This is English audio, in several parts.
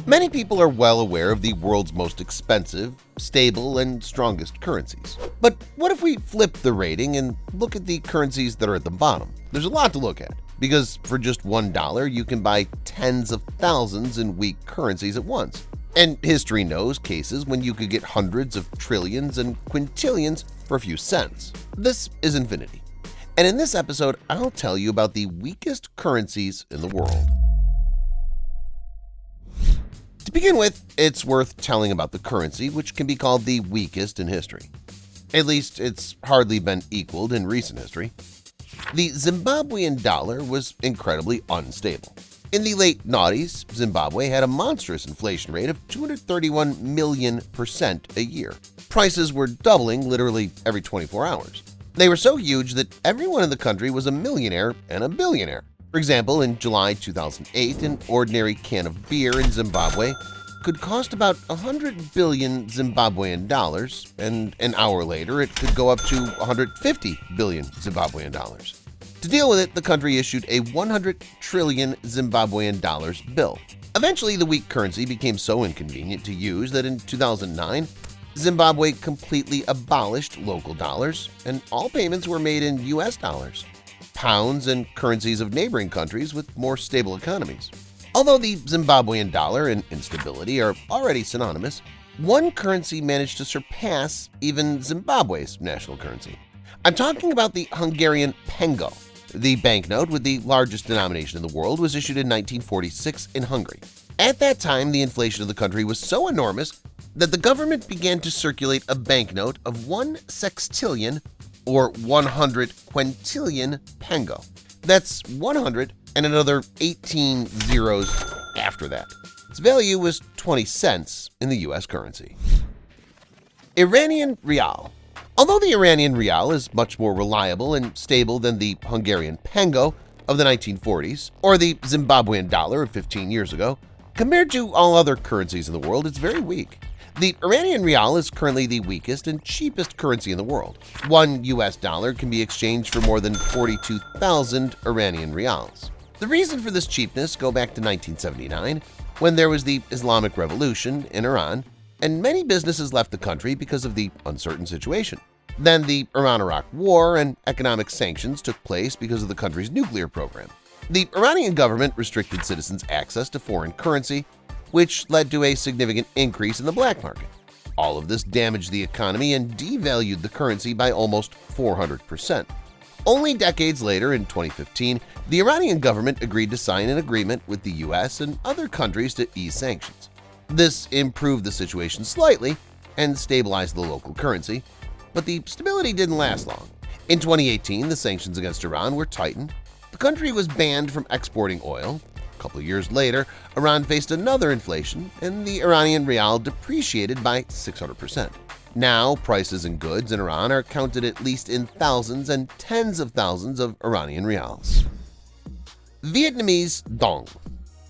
Many people are well aware of the world's most expensive, stable, and strongest currencies. But what if we flip the rating and look at the currencies that are at the bottom? There's a lot to look at, because for just $1 you can buy tens of thousands in weak currencies at once. And history knows cases when you could get hundreds of trillions and quintillions for a few cents. This is infinity. And in this episode, I'll tell you about the weakest currencies in the world. To begin with, it's worth telling about the currency, which can be called the weakest in history. At least it's hardly been equaled in recent history. The Zimbabwean dollar was incredibly unstable. In the late noughties, Zimbabwe had a monstrous inflation rate of 231 million% a year. Prices were doubling literally every 24 hours. They were so huge that everyone in the country was a millionaire and a billionaire. For example, in July 2008, an ordinary can of beer in Zimbabwe could cost about 100 billion Zimbabwean dollars, and an hour later it could go up to 150 billion Zimbabwean dollars. To deal with it, the country issued a 100 trillion Zimbabwean dollars bill. Eventually, the weak currency became so inconvenient to use that in 2009, Zimbabwe completely abolished local dollars, and all payments were made in US dollars, pounds, and currencies of neighboring countries with more stable economies. Although the Zimbabwean dollar and instability are already synonymous, one currency managed to surpass even Zimbabwe's national currency. I'm talking about the Hungarian pengo. The banknote with the largest denomination in the world was issued in 1946 in Hungary. At that time, the inflation of the country was so enormous that the government began to circulate a banknote of 1 sextillion or 100 quintillion pengo. That's 100 and another 18 zeros after that. Its value was 20 cents in the US currency. Iranian rial. Although the Iranian rial is much more reliable and stable than the Hungarian pengo of the 1940s or the Zimbabwean dollar of 15 years ago, compared to all other currencies in the world, it's very weak. The Iranian rial is currently the weakest and cheapest currency in the world. One US dollar can be exchanged for more than 42,000 Iranian rials. The reason for this cheapness go back to 1979, when there was the Islamic Revolution in Iran, and many businesses left the country because of the uncertain situation. Then the Iran-Iraq War and economic sanctions took place because of the country's nuclear program. The Iranian government restricted citizens' access to foreign currency, which led to a significant increase in the black market. All of this damaged the economy and devalued the currency by almost 400%. Only decades later, in 2015, the Iranian government agreed to sign an agreement with the US and other countries to ease sanctions. This improved the situation slightly and stabilized the local currency, but the stability didn't last long. In 2018, the sanctions against Iran were tightened. The country was banned from exporting oil. A couple of years later, Iran faced another inflation, and the Iranian rial depreciated by 600%. Now, prices and goods in Iran are counted at least in thousands and tens of thousands of Iranian rials. Vietnamese dong.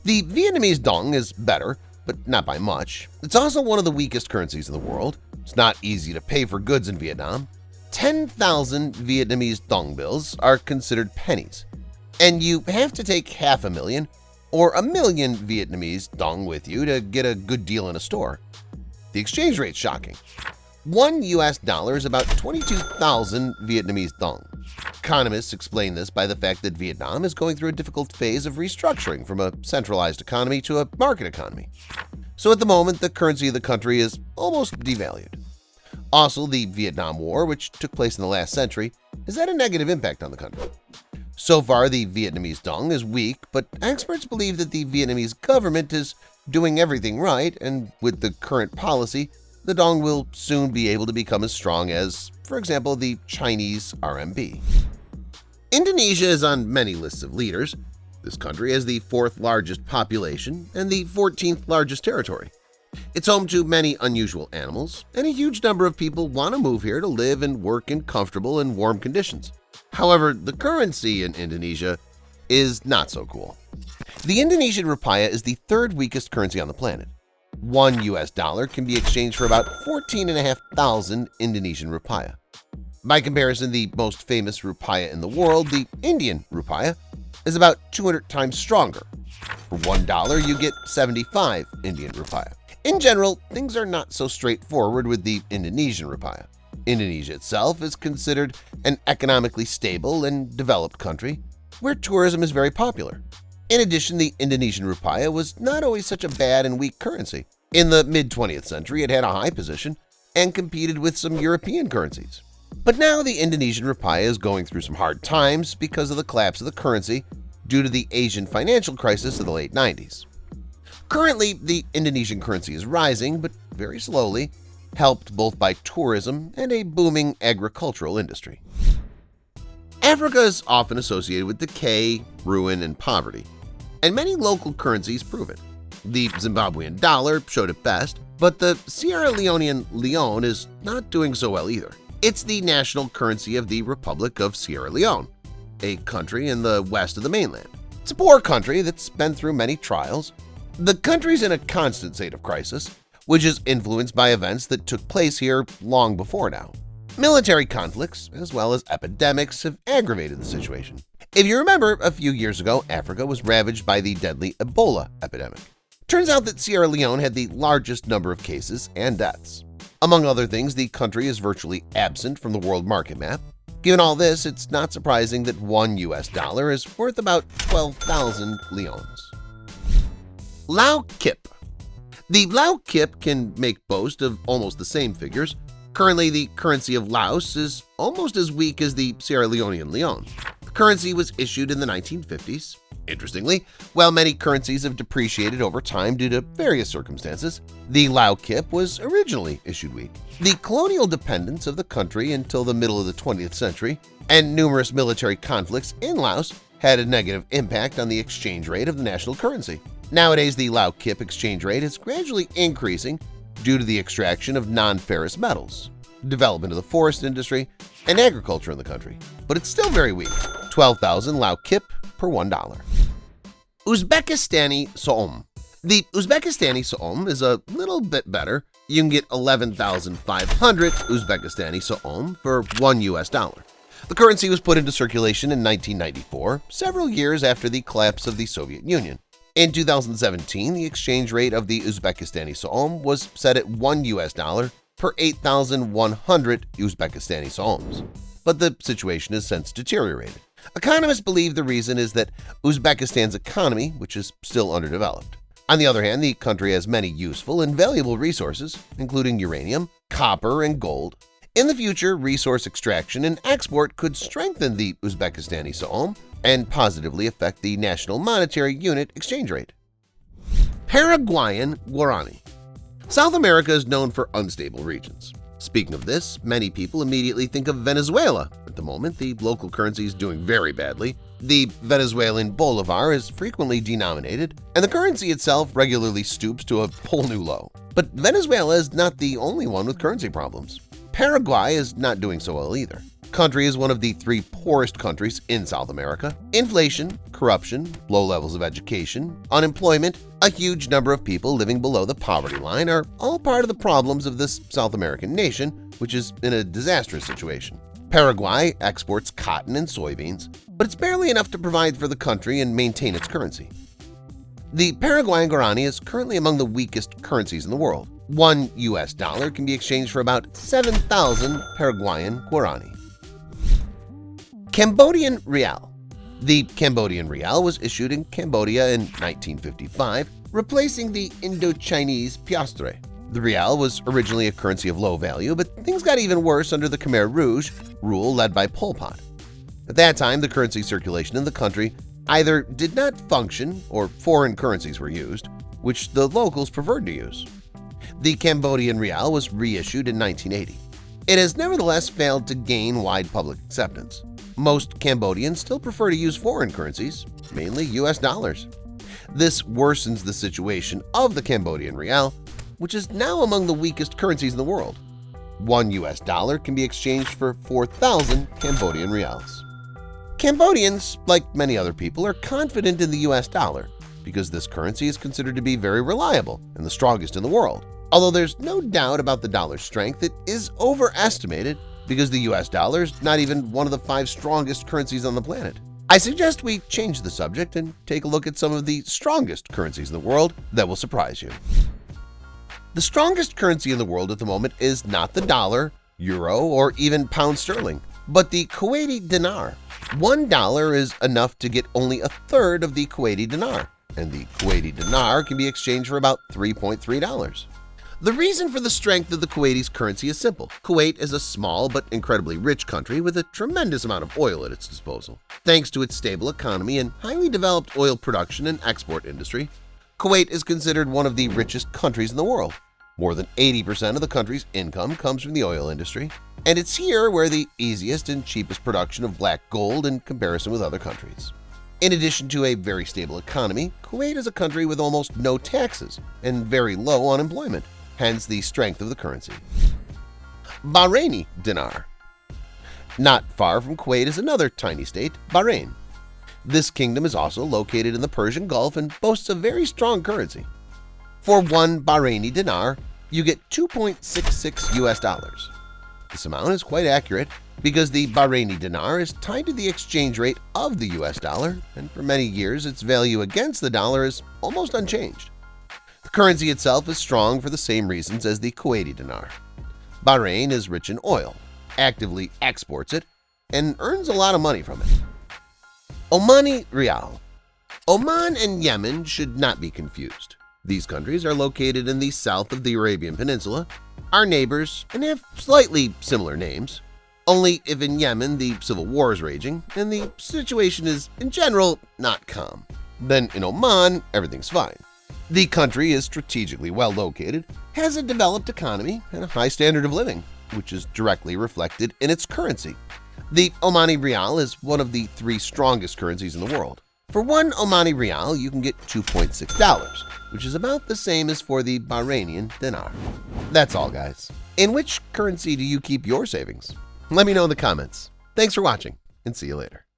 The Vietnamese dong is better, but not by much. It's also one of the weakest currencies in the world. It's not easy to pay for goods in Vietnam. 10,000 Vietnamese dong bills are considered pennies, and you have to take 500,000 or 1,000,000 Vietnamese dong with you to get a good deal in a store. The exchange rate's shocking. One US dollar is about 22,000 Vietnamese dong. Economists explain this by the fact that Vietnam is going through a difficult phase of restructuring from a centralized economy to a market economy. So at the moment, the currency of the country is almost devalued. Also, the Vietnam War, which took place in the last century, has had a negative impact on the country. So far, the Vietnamese dong is weak, but experts believe that the Vietnamese government is doing everything right, and with the current policy, the dong will soon be able to become as strong as, for example, the Chinese RMB. Indonesia is on many lists of leaders. This country has the 4th largest population and the 14th largest territory. It's home to many unusual animals, and a huge number of people want to move here to live and work in comfortable and warm conditions. However, the currency in Indonesia is not so cool. The Indonesian rupiah is the 3rd weakest currency on the planet. One US dollar can be exchanged for about 14,500 Indonesian rupiah. By comparison, the most famous rupiah in the world, the Indian rupiah, is about 200 times stronger. For $1, you get 75 Indian rupiah. In general, things are not so straightforward with the Indonesian rupiah. Indonesia itself is considered an economically stable and developed country where tourism is very popular. In addition, the Indonesian rupiah was not always such a bad and weak currency. In the mid-20th century, it had a high position and competed with some European currencies. But now the Indonesian rupiah is going through some hard times because of the collapse of the currency due to the Asian financial crisis of the late 90s. Currently, the Indonesian currency is rising, but very slowly, helped both by tourism and a booming agricultural industry. Africa is often associated with decay, ruin, and poverty, and many local currencies prove it. The Zimbabwean dollar showed it best, but the Sierra Leonean leone is not doing so well either. It's the national currency of the Republic of Sierra Leone, a country in the west of the mainland. It's a poor country that's been through many trials. The country's in a constant state of crisis, which is influenced by events that took place here long before now. Military conflicts, as well as epidemics, have aggravated the situation. If you remember, a few years ago, Africa was ravaged by the deadly Ebola epidemic. Turns out that Sierra Leone had the largest number of cases and deaths. Among other things, the country is virtually absent from the world market map. Given all this, it's not surprising that $1 is worth about 12,000 leones. Lao Kip. The Lao Kip can make boast of almost the same figures. Currently, the currency of Laos is almost as weak as the Sierra Leonean leone. The currency was issued in the 1950s. Interestingly, while many currencies have depreciated over time due to various circumstances, the Lao Kip was originally issued weak. The colonial dependence of the country until the middle of the 20th century and numerous military conflicts in Laos had a negative impact on the exchange rate of the national currency. Nowadays, the Lao Kip exchange rate is gradually increasing due to the extraction of non-ferrous metals, development of the forest industry, and agriculture in the country, but it's still very weak. 12,000 Lao Kip per $1. Uzbekistani so'om. The Uzbekistani so'om is a little bit better. You can get 11,500 Uzbekistani so'om for $1. The currency was put into circulation in 1994, several years after the collapse of the Soviet Union. In 2017, the exchange rate of the Uzbekistani so'om was set at $1 per 8,100 Uzbekistani so'oms. But the situation has since deteriorated. Economists believe the reason is that Uzbekistan's economy, which is still underdeveloped. On the other hand, the country has many useful and valuable resources, including uranium, copper, and gold. In the future, resource extraction and export could strengthen the Uzbekistani so'om and positively affect the national monetary unit exchange rate. Paraguayan guarani. South America is known for unstable regions. Speaking of this, many people immediately think of Venezuela. At the moment, the local currency is doing very badly. The Venezuelan bolivar is frequently denominated, and the currency itself regularly stoops to a whole new low. But Venezuela is not the only one with currency problems. Paraguay is not doing so well either. The country is one of the 3 poorest countries in South America. Inflation, corruption, low levels of education, unemployment, a huge number of people living below the poverty line are all part of the problems of this South American nation, which is in a disastrous situation. Paraguay exports cotton and soybeans, but it's barely enough to provide for the country and maintain its currency. The Paraguayan guarani is currently among the weakest currencies in the world. $1 can be exchanged for about 7,000 Paraguayan guarani. Cambodian rial. The Cambodian rial was issued in Cambodia in 1955, replacing the Indo-Chinese piastre. The rial was originally a currency of low value, but things got even worse under the Khmer Rouge rule led by Pol Pot. At that time, the currency circulation in the country either did not function or foreign currencies were used, which the locals preferred to use. The Cambodian rial was reissued in 1980. It has nevertheless failed to gain wide public acceptance. Most Cambodians still prefer to use foreign currencies, mainly US dollars. This worsens the situation of the Cambodian rial, which is now among the weakest currencies in the world. $1 can be exchanged for 4,000 Cambodian rials. Cambodians, like many other people, are confident in the US dollar because this currency is considered to be very reliable and the strongest in the world. Although there's no doubt about the dollar's strength, it is overestimated because the US dollar is not even one of the 5 strongest currencies on the planet. I suggest we change the subject and take a look at some of the strongest currencies in the world that will surprise you. The strongest currency in the world at the moment is not the dollar, euro, or even pound sterling, but the Kuwaiti dinar. $1 is enough to get only a third of the Kuwaiti dinar, and the Kuwaiti dinar can be exchanged for about $3.3. The reason for the strength of the Kuwaiti's currency is simple. Kuwait is a small but incredibly rich country with a tremendous amount of oil at its disposal. Thanks to its stable economy and highly developed oil production and export industry, Kuwait is considered one of the richest countries in the world. More than 80% of the country's income comes from the oil industry, and it's here where the easiest and cheapest production of black gold in comparison with other countries. In addition to a very stable economy, Kuwait is a country with almost no taxes and very low unemployment, hence the strength of the currency. Bahraini dinar. Not far from Kuwait is another tiny state, Bahrain. This kingdom is also located in the Persian Gulf and boasts a very strong currency. For one Bahraini dinar, you get 2.66 US dollars. This amount is quite accurate because the Bahraini dinar is tied to the exchange rate of the US dollar, and for many years its value against the dollar is almost unchanged. The currency itself is strong for the same reasons as the Kuwaiti dinar. Bahrain is rich in oil, actively exports it, and earns a lot of money from it. Omani Rial. Oman and Yemen should not be confused. These countries are located in the south of the Arabian Peninsula, are neighbors, and have slightly similar names. Only if in Yemen the civil war is raging and the situation is, in general, not calm. Then in Oman, everything's fine. The country is strategically well located, has a developed economy, and a high standard of living, which is directly reflected in its currency. The Omani Rial is one of the 3 strongest currencies in the world. For one Omani Rial, you can get $2.6, which is about the same as for the Bahraini dinar. That's all, guys. In which currency do you keep your savings? Let me know in the comments. Thanks for watching, and see you later.